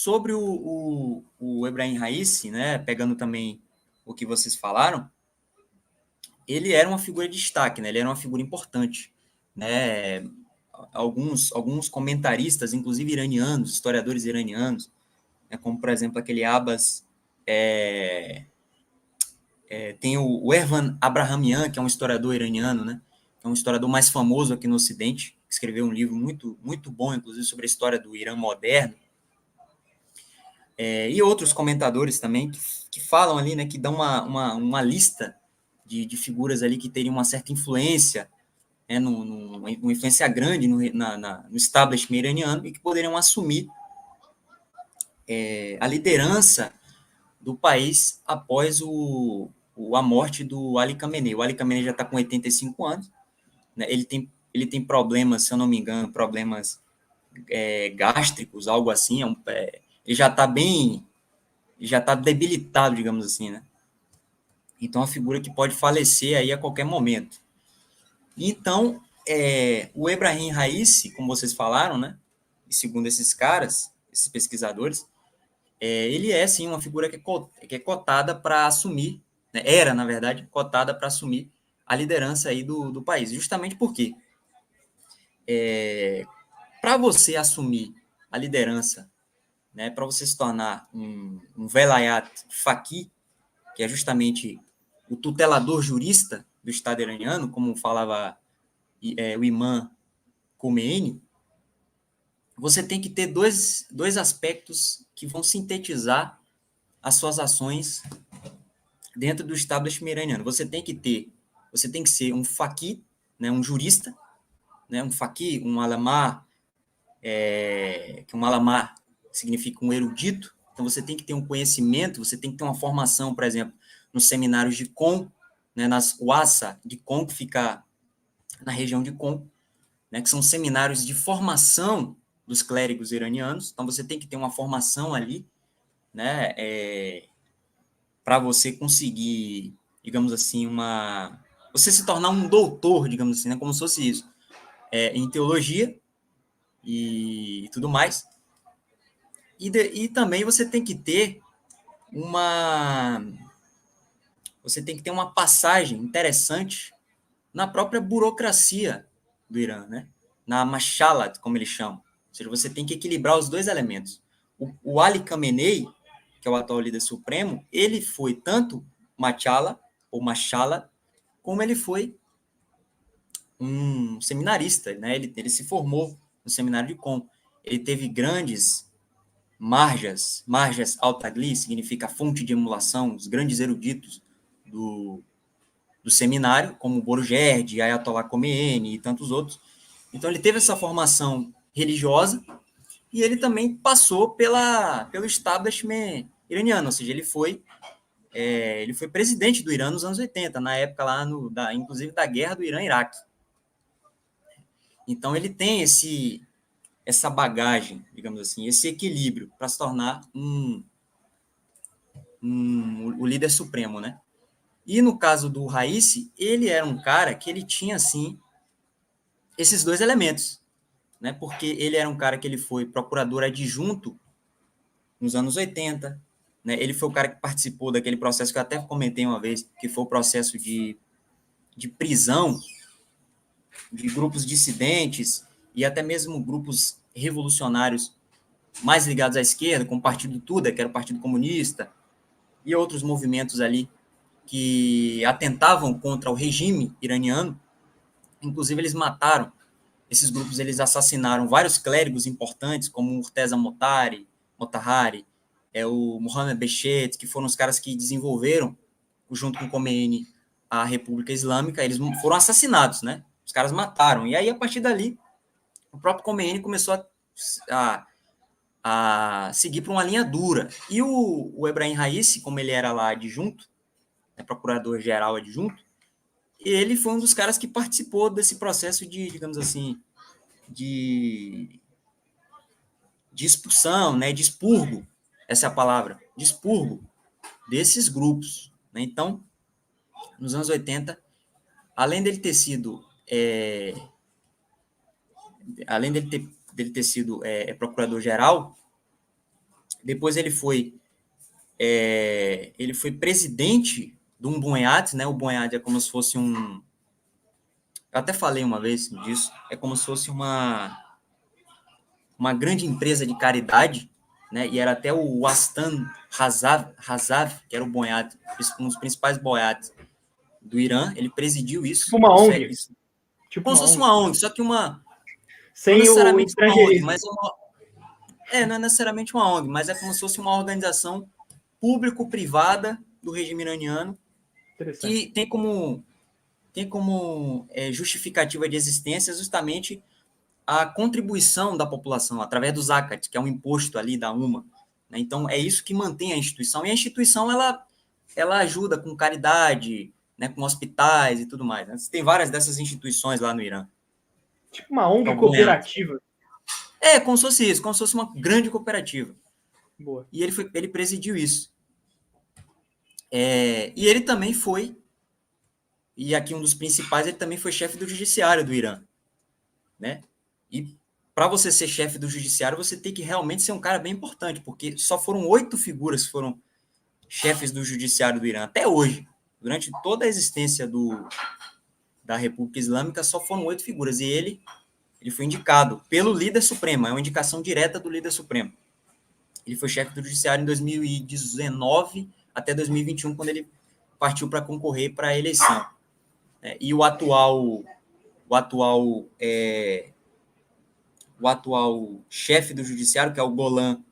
Sobre o Ebrahim Raisi, né, pegando também o que vocês falaram, ele era uma figura de destaque, né, ele era uma figura importante, né, alguns comentaristas, inclusive iranianos, historiadores iranianos, né, como, por exemplo, aquele Abbas, tem o Ervan Abrahamian, que é um historiador iraniano, né, é um historiador mais famoso aqui no Ocidente, que escreveu um livro muito, muito bom, inclusive, sobre a história do Irã moderno, e outros comentadores também que falam ali, né, que dão uma lista de figuras ali que teriam uma certa influência, né, uma influência grande no establishment iraniano e que poderiam assumir a liderança do país após a morte do Ali Khamenei. O Ali Khamenei já está com 85 anos, né, ele tem problemas, se eu não me engano, problemas gástricos, algo assim, ele já está debilitado, digamos assim, né? Então, é uma figura que pode falecer aí a qualquer momento. Então, o Ebrahim Raisi, como vocês falaram, né? E segundo esses caras, esses pesquisadores, ele é, sim, uma figura que é cotada para assumir, né? Era, na verdade, cotada para assumir a liderança aí do país. Justamente porque, para você assumir a liderança, né? Para você se tornar um velayat faqih, que é justamente o tutelador jurista do Estado iraniano, como falava o imã Khomeini, você tem que ter dois aspectos que vão sintetizar as suas ações dentro do establishment iraniano. Você tem que ser um faqih, né, um jurista, né, um faqih, um alamá, que um alamá significa um erudito. Então você tem que ter um conhecimento, você tem que ter uma formação, por exemplo, nos seminários de Qom, né, nas Wassa de Qom, que fica na região de Qom, né, que são seminários de formação dos clérigos iranianos. Então você tem que ter uma formação ali, né, para você conseguir, digamos assim, você se tornar um doutor, digamos assim, né, como se fosse isso, em teologia e tudo mais. E também você tem que ter uma passagem interessante na própria burocracia do Irã, né? Na mashalat, como eles chamam. Ou seja, você tem que equilibrar os dois elementos. O Ali Khamenei, que é o atual líder supremo, ele foi tanto machala, ou mashala, como ele foi um seminarista, né? Ele se formou no seminário de Qom. Ele teve grandes marjas al-Tagli, significa fonte de emulação, os grandes eruditos do seminário, como Borujerd, Ayatollah Khomeini e tantos outros. Então, ele teve essa formação religiosa e ele também passou pelo establishment iraniano, ou seja, ele foi presidente do Irã nos anos 80, na época lá, inclusive, da guerra do Irã-Iraque. Então, ele tem essa bagagem, digamos assim, esse equilíbrio para se tornar o líder supremo, né? E no caso do Raisi, ele era um cara que ele tinha, assim, esses dois elementos, né? Porque ele era um cara que ele foi procurador adjunto nos anos 80, né? Ele foi o cara que participou daquele processo que eu até comentei uma vez, que foi o processo de prisão de grupos dissidentes e até mesmo grupos revolucionários mais ligados à esquerda, como o Partido Tuda, que era o Partido Comunista, e outros movimentos ali que atentavam contra o regime iraniano. Inclusive, eles mataram, esses grupos eles assassinaram vários clérigos importantes, como Murteza Motahari, o Mohamed Bechet, que foram os caras que desenvolveram, junto com Khomeini, a República Islâmica. Eles foram assassinados, né? Os caras mataram. E aí, a partir dali, o próprio Khomeini começou a seguir para uma linha dura. E o Ebrahim Raisi, como ele era lá adjunto, procurador-geral adjunto, ele foi um dos caras que participou desse processo de, digamos assim, de expulsão, né, de expurgo, essa é a palavra, de expurgo desses grupos, né? Então, nos anos 80, além dele ter sido procurador-geral, Depois ele foi presidente de um Bunhad, né? O Bunhad é como se fosse um... Eu até falei uma vez disso. É como se fosse uma grande empresa de caridade, né? E era até o Wastan Hazav, que era o Bunhad, um dos principais Bunhads do Irã. Ele presidiu Tipo isso. uma Isso ONG. isso. Tipo Como se uma fosse ONG. uma ONG, só que não Sem o necessariamente uma ONG, estrangeirismo. mas não é necessariamente uma ONG, mas é como se fosse uma organização público-privada do regime iraniano Interessante. que tem como justificativa de existência justamente a contribuição da população através do zakat, que é um imposto ali da UMA. Né? Então, é isso que mantém a instituição. E a instituição, ela ajuda com caridade, né, com hospitais e tudo mais. Né? Tem várias dessas instituições lá no Irã. Tipo uma Que é ONG o Bunhad. cooperativa. Como se fosse isso, como se fosse uma grande cooperativa. Boa. E ele presidiu isso. E ele também foi, e aqui um dos principais, ele também foi chefe do judiciário do Irã. Né? E para você ser chefe do judiciário, você tem que realmente ser um cara bem importante, porque só foram 8 figuras que foram chefes do judiciário do Irã até hoje. Durante toda a existência da República Islâmica, só foram 8 figuras. E ele foi indicado pelo líder supremo, é uma indicação direta do líder supremo. Ele foi chefe do judiciário em 2019 até 2021, quando ele partiu para concorrer para a eleição. E o atual chefe do judiciário, que é o Golan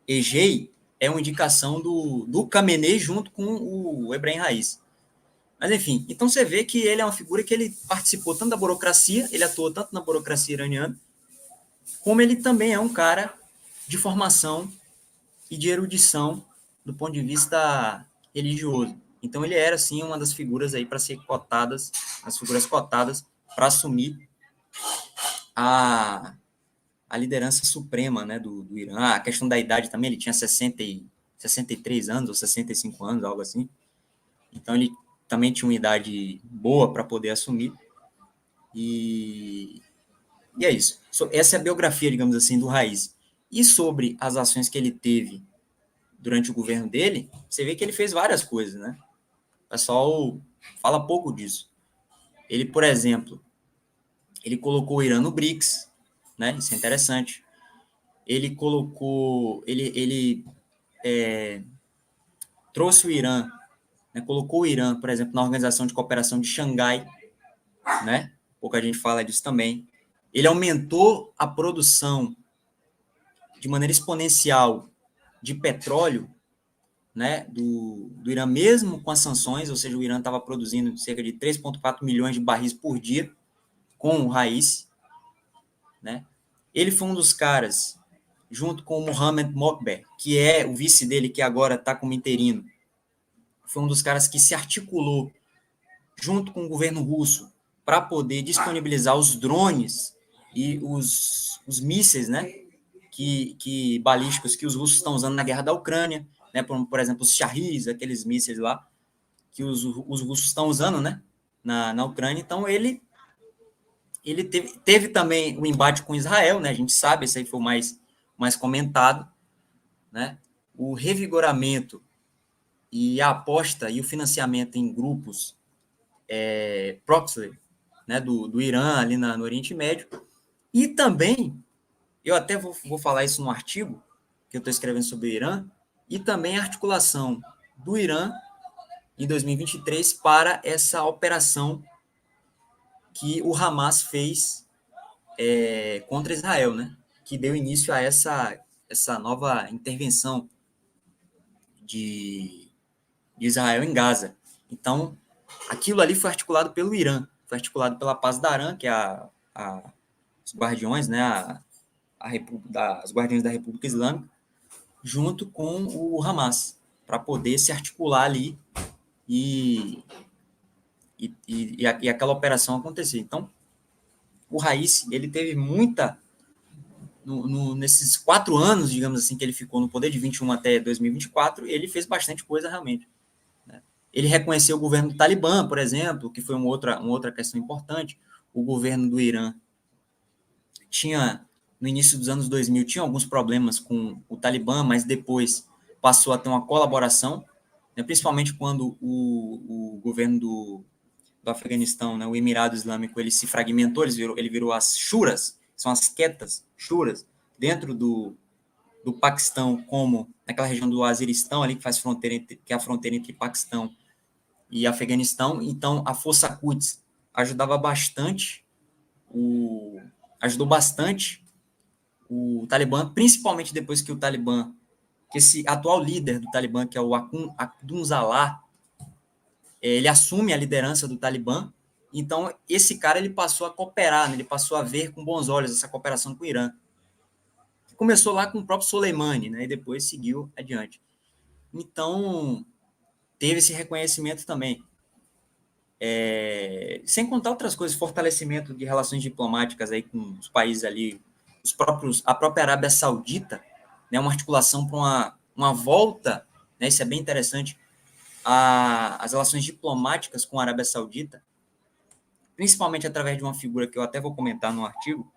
Egei, é uma indicação do Khamenei junto com o Ebrahim Raisi. Mas, enfim, então você vê que ele é uma figura que ele participou tanto da burocracia, ele atuou tanto na burocracia iraniana, como ele também é um cara de formação e de erudição do ponto de vista religioso. Então, ele era, sim, uma das figuras aí para ser cotadas, as figuras cotadas para assumir a liderança suprema, né, do Irã. A questão da idade também, ele tinha 63 anos ou 65 anos, algo assim. Então, ele também tinha uma idade boa para poder assumir. E é isso. Essa é a biografia, digamos assim, do Raisi. E sobre as ações que ele teve durante o governo dele, você vê que ele fez várias coisas, né? O pessoal fala pouco disso. Ele, por exemplo, ele colocou o Irã no BRICS, né? Isso é interessante. Ele trouxe o Irã, né? Colocou o Irã, por exemplo, na Organização de Cooperação de Xangai, né? Pouca gente fala disso também. Ele aumentou a produção de maneira exponencial de petróleo, né, do Irã, mesmo com as sanções, ou seja, o Irã estava produzindo cerca de 3,4 milhões de barris por dia com o Raisi, né? Ele foi um dos caras, junto com o Mohamed Mokber, que é o vice dele, que agora está como interino, foi um dos caras que se articulou junto com o governo russo para poder disponibilizar os drones e os mísseis, né, que balísticos que os russos estão usando na guerra da Ucrânia, né, por exemplo, os Shahis, aqueles mísseis lá que os russos estão usando, né, na Ucrânia. Então, ele teve também o embate com Israel, né, a gente sabe, esse aí foi o mais comentado, né, o revigoramento e a aposta e o financiamento em grupos proxy, né, do Irã ali no Oriente Médio, e também, eu até vou falar isso no artigo que eu estou escrevendo sobre o Irã, e também a articulação do Irã em 2023 para essa operação que o Hamas fez contra Israel, né, que deu início a essa nova intervenção de Israel em Gaza. Então, aquilo ali foi articulado pelo Irã, foi articulado pela Paz da Arã, que é os guardiões, né, os guardiões da República Islâmica, junto com o Hamas, para poder se articular ali e aquela operação acontecer. Então, o Raisi, ele teve muita... nesses 4 anos, digamos assim, que ele ficou no poder, de 21 até 2024, ele fez bastante coisa realmente. Ele reconheceu o governo do Talibã, por exemplo, que foi uma outra questão importante. O governo do Irã tinha no início dos anos 2000 tinha alguns problemas com o Talibã, mas depois passou a ter uma colaboração, né, principalmente quando o governo do Afeganistão, né, o Emirado Islâmico, ele se fragmentou, ele virou as Shuras, são as quetas, Shuras, dentro do Paquistão, como naquela região do Azeristão, ali que faz fronteira que é a fronteira entre Paquistão e Afeganistão. Então, a Força Quds ajudava bastante, ajudou bastante o Talibã, principalmente depois que o Talibã, que esse atual líder do Talibã, que é o Akhundzada, ele assume a liderança do Talibã. Então, esse cara ele passou a cooperar, né? Ele passou a ver com bons olhos essa cooperação com o Irã. Começou lá com o próprio Soleimani, né? E depois seguiu adiante. Então, teve esse reconhecimento também. Sem contar outras coisas, fortalecimento de relações diplomáticas aí com os países ali, a própria Arábia Saudita, né? Uma articulação para uma volta, né? Isso é bem interessante, as relações diplomáticas com a Arábia Saudita, principalmente através de uma figura que eu até vou comentar no artigo,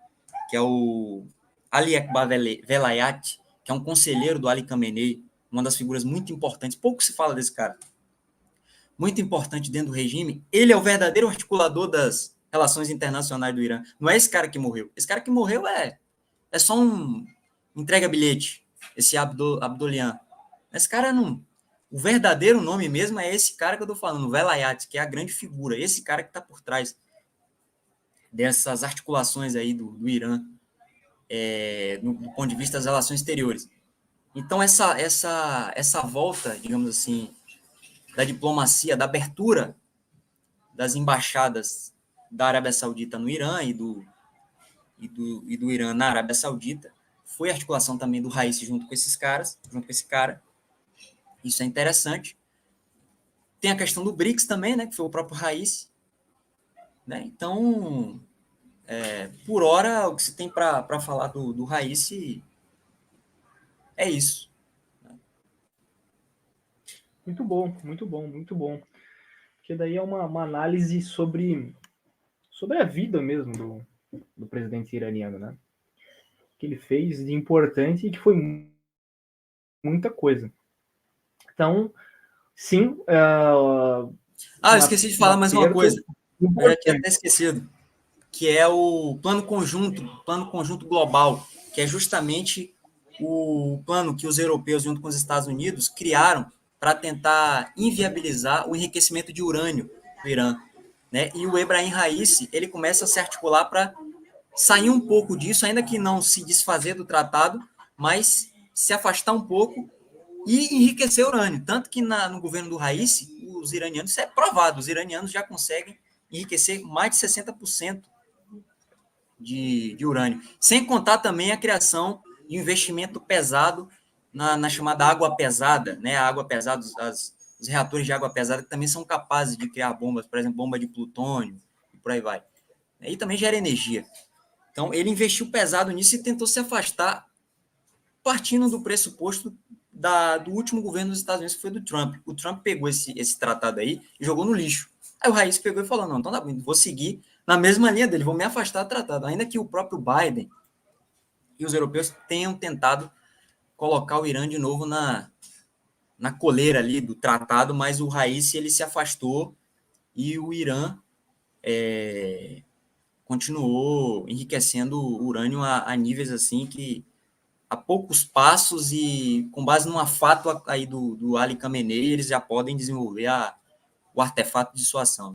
que é o Ali Akbar Velayat, que é um conselheiro do Ali Khamenei, uma das figuras muito importantes, pouco se fala desse cara, muito importante dentro do regime. Ele é o verdadeiro articulador das relações internacionais do Irã. Não é esse cara que morreu. Esse cara que morreu é só um entrega-bilhete, esse Abdolian. Esse cara não... O verdadeiro nome mesmo é esse cara que eu estou falando, o Velayat, que é a grande figura, esse cara que está por trás dessas articulações aí do Irã, do ponto de vista das relações exteriores. Então, essa volta, digamos assim, da diplomacia, da abertura das embaixadas da Arábia Saudita no Irã e do Irã na Arábia Saudita, foi a articulação também do Raisi junto com esse cara. Isso é interessante. Tem a questão do BRICS também, né, que foi o próprio Raisi. Né? Então, por hora, o que se tem para falar do Raisi é isso. Muito bom, muito bom, muito bom. Porque daí é uma análise sobre a vida mesmo do presidente iraniano, né? Que ele fez de importante e que foi muita coisa. Então, sim. Eu esqueci de falar mais uma coisa. Eu já tinha até esquecido. Que é o plano conjunto global, que é justamente o plano que os europeus, junto com os Estados Unidos, criaram para tentar inviabilizar o enriquecimento de urânio do Irã. Né? E o Ebrahim Raisi, ele começa a se articular para sair um pouco disso, ainda que não se desfazer do tratado, mas se afastar um pouco e enriquecer urânio. Tanto que no governo do Raisi, os iranianos, isso é provado, os iranianos já conseguem enriquecer mais de 60% de urânio. Sem contar também a criação de investimento pesado na chamada água pesada, né? A água pesada, os reatores de água pesada que também são capazes de criar bombas, por exemplo, bomba de plutônio, e por aí vai. E também gera energia. Então, ele investiu pesado nisso e tentou se afastar, partindo do pressuposto do último governo dos Estados Unidos, que foi do Trump. O Trump pegou esse tratado aí e jogou no lixo. Aí o Raíssa pegou e falou, não, então tá bom, vou seguir na mesma linha dele, vou me afastar do tratado. Ainda que o próprio Biden e os europeus tenham tentado colocar o Irã de novo na coleira ali do tratado, mas o Raíssa, ele se afastou e o Irã continuou enriquecendo o urânio a níveis assim que a poucos passos e com base numa fátua aí do Ali Khamenei, eles já podem desenvolver o artefato de dissuasão.